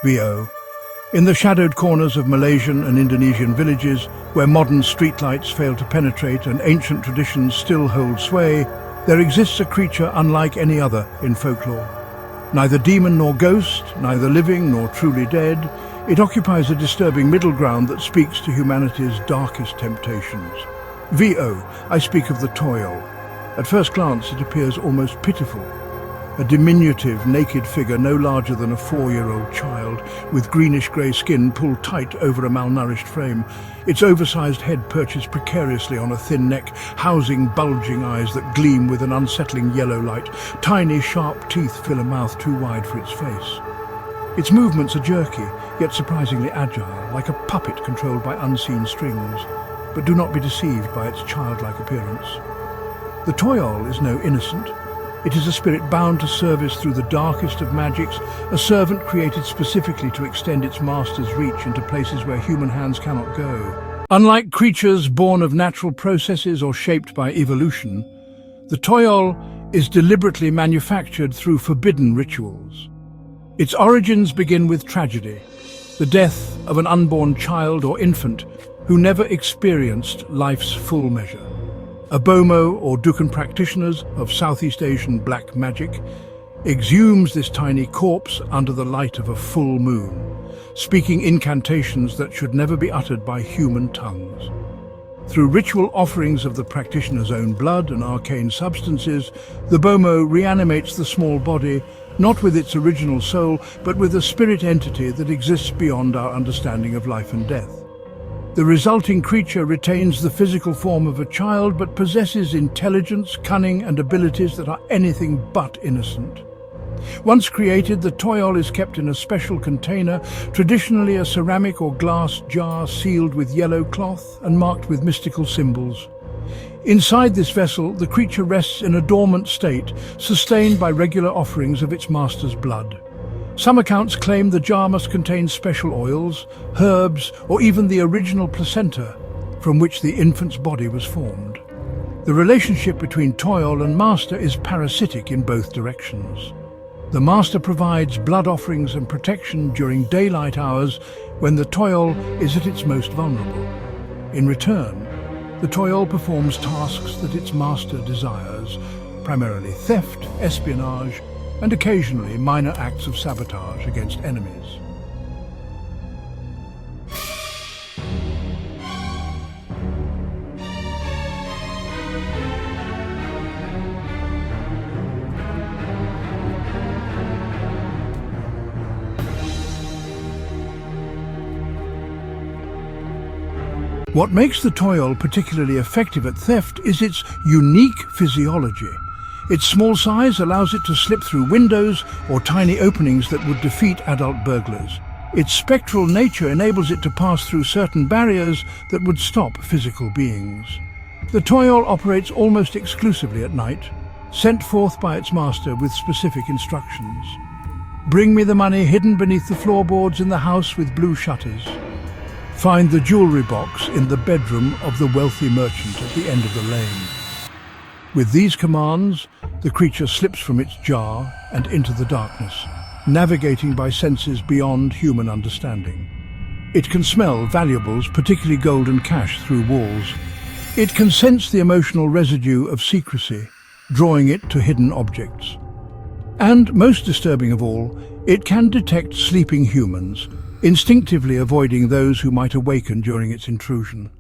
VO. In the shadowed corners of Malaysian and Indonesian villages, where modern streetlights fail to penetrate and ancient traditions still hold sway, there exists a creature unlike any other in folklore. Neither demon nor ghost, neither living nor truly dead, it occupies a disturbing middle ground that speaks to humanity's darkest temptations. VO, I speak of the TOYOL. At first glance, it appears almost pitiful. A diminutive, naked figure no larger than a 4-year-old child, with greenish-grey skin pulled tight over a malnourished frame. Its oversized head perches precariously on a thin neck, housing bulging eyes that gleam with an unsettling yellow light. Tiny, sharp teeth fill a mouth too wide for its face. Its movements are jerky, yet surprisingly agile, like a puppet controlled by unseen strings. But do not be deceived by its childlike appearance. The TOYOL is no innocent. It is a spirit bound to service through the darkest of magics, a servant created specifically to extend its master's reach into places where human hands cannot go. Unlike creatures born of natural processes or shaped by evolution, the TOYOL is deliberately manufactured through forbidden rituals. Its origins begin with tragedy, the death of an unborn child or infant who never experienced life's full measure. A bomoh or dukun practitioners of Southeast Asian black magic exhumes this tiny corpse under the light of a full moon, speaking incantations that should never be uttered by human tongues. Through ritual offerings of the practitioner's own blood and arcane substances, the bomoh reanimates the small body, not with its original soul, but with a spirit entity that exists beyond our understanding of life and death. The resulting creature retains the physical form of a child but possesses intelligence, cunning and abilities that are anything but innocent. Once created, the TOYOL is kept in a special container, traditionally a ceramic or glass jar sealed with yellow cloth and marked with mystical symbols. Inside this vessel, the creature rests in a dormant state, sustained by regular offerings of its master's blood. Some accounts claim the jar must contain special oils, herbs, or even the original placenta from which the infant's body was formed. The relationship between TOYOL and master is parasitic in both directions. The master provides blood offerings and protection during daylight hours when the TOYOL is at its most vulnerable. In return, the TOYOL performs tasks that its master desires, primarily theft, espionage, and occasionally minor acts of sabotage against enemies. What makes the TOYOL particularly effective at theft is its unique physiology. Its small size allows it to slip through windows or tiny openings that would defeat adult burglars. Its spectral nature enables it to pass through certain barriers that would stop physical beings. The TOYOL operates almost exclusively at night, sent forth by its master with specific instructions. Bring me the money hidden beneath the floorboards in the house with blue shutters. Find the jewellery box in the bedroom of the wealthy merchant at the end of the lane. With these commands, the creature slips from its jar and into the darkness, navigating by senses beyond human understanding. It can smell valuables, particularly gold and cash, through walls. It can sense the emotional residue of secrecy, drawing it to hidden objects. And, most disturbing of all, it can detect sleeping humans, instinctively avoiding those who might awaken during its intrusion.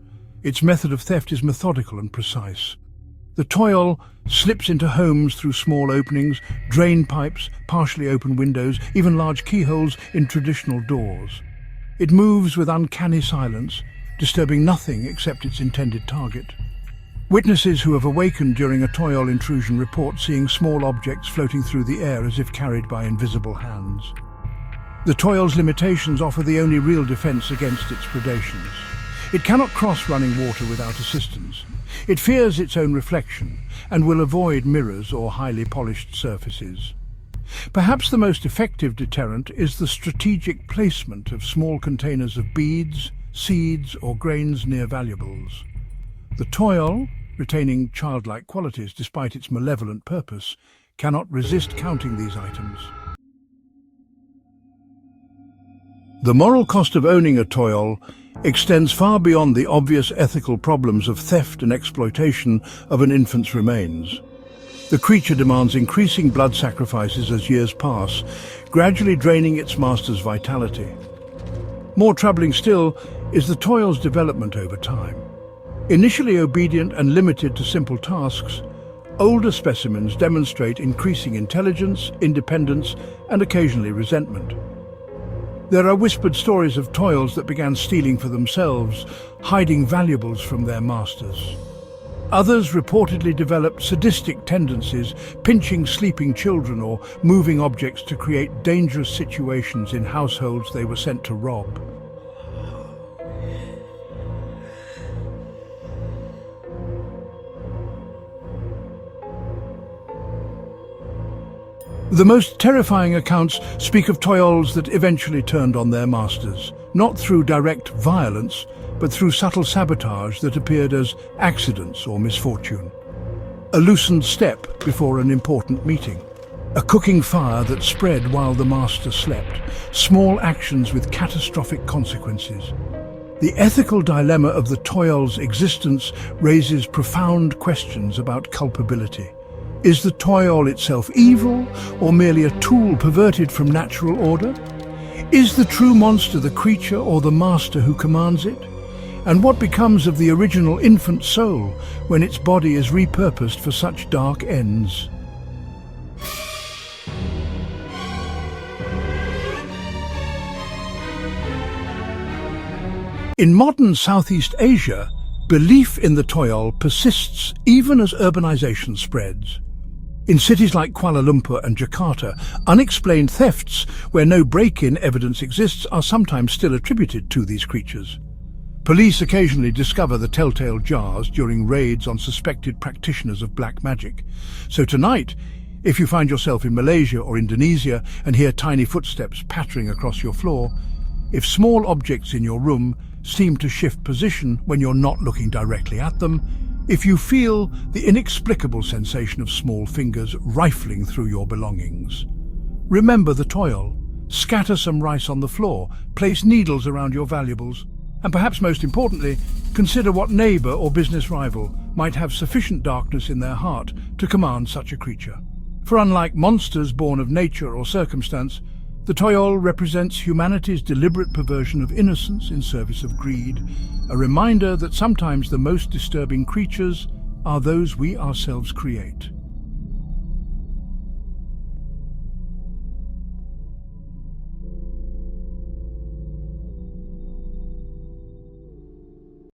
Its method of theft is methodical and precise. The TOYOL slips into homes through small openings, drain pipes, partially open windows, even large keyholes in traditional doors. It moves with uncanny silence, disturbing nothing except its intended target. Witnesses who have awakened during a TOYOL intrusion report seeing small objects floating through the air as if carried by invisible hands. The TOYOL's limitations offer the only real defense against its predations. It cannot cross running water without assistance. It fears its own reflection and will avoid mirrors or highly polished surfaces. Perhaps the most effective deterrent is the strategic placement of small containers of beads, seeds or grains near valuables. The TOYOL, retaining childlike qualities despite its malevolent purpose, cannot resist counting these items. The moral cost of owning a TOYOL extends far beyond the obvious ethical problems of theft and exploitation of an infant's remains. The creature demands increasing blood sacrifices as years pass, gradually draining its master's vitality. More troubling still is the TOYOL's development over time. Initially obedient and limited to simple tasks, older specimens demonstrate increasing intelligence, independence, and occasionally resentment. There are whispered stories of TOYOLs that began stealing for themselves, hiding valuables from their masters. Others reportedly developed sadistic tendencies, pinching sleeping children or moving objects to create dangerous situations in households they were sent to rob. The most terrifying accounts speak of TOYOLs that eventually turned on their masters, not through direct violence, but through subtle sabotage that appeared as accidents or misfortune. A loosened step before an important meeting. A cooking fire that spread while the master slept. Small actions with catastrophic consequences. The ethical dilemma of the TOYOL's existence raises profound questions about culpability. Is the TOYOL itself evil, or merely a tool perverted from natural order? Is the true monster the creature or the master who commands it? And what becomes of the original infant soul when its body is repurposed for such dark ends? In modern Southeast Asia, belief in the TOYOL persists even as urbanization spreads. In cities like Kuala Lumpur and Jakarta, unexplained thefts where no break-in evidence exists are sometimes still attributed to these creatures. Police occasionally discover the telltale jars during raids on suspected practitioners of black magic. So tonight, if you find yourself in Malaysia or Indonesia and hear tiny footsteps pattering across your floor, if small objects in your room seem to shift position when you're not looking directly at them, if you feel the inexplicable sensation of small fingers rifling through your belongings, remember the TOYOL. Scatter some rice on the floor, place needles around your valuables, and perhaps most importantly, consider what neighbour or business rival might have sufficient darkness in their heart to command such a creature. For unlike monsters born of nature or circumstance, the TOYOL represents humanity's deliberate perversion of innocence in service of greed, a reminder that sometimes the most disturbing creatures are those we ourselves create.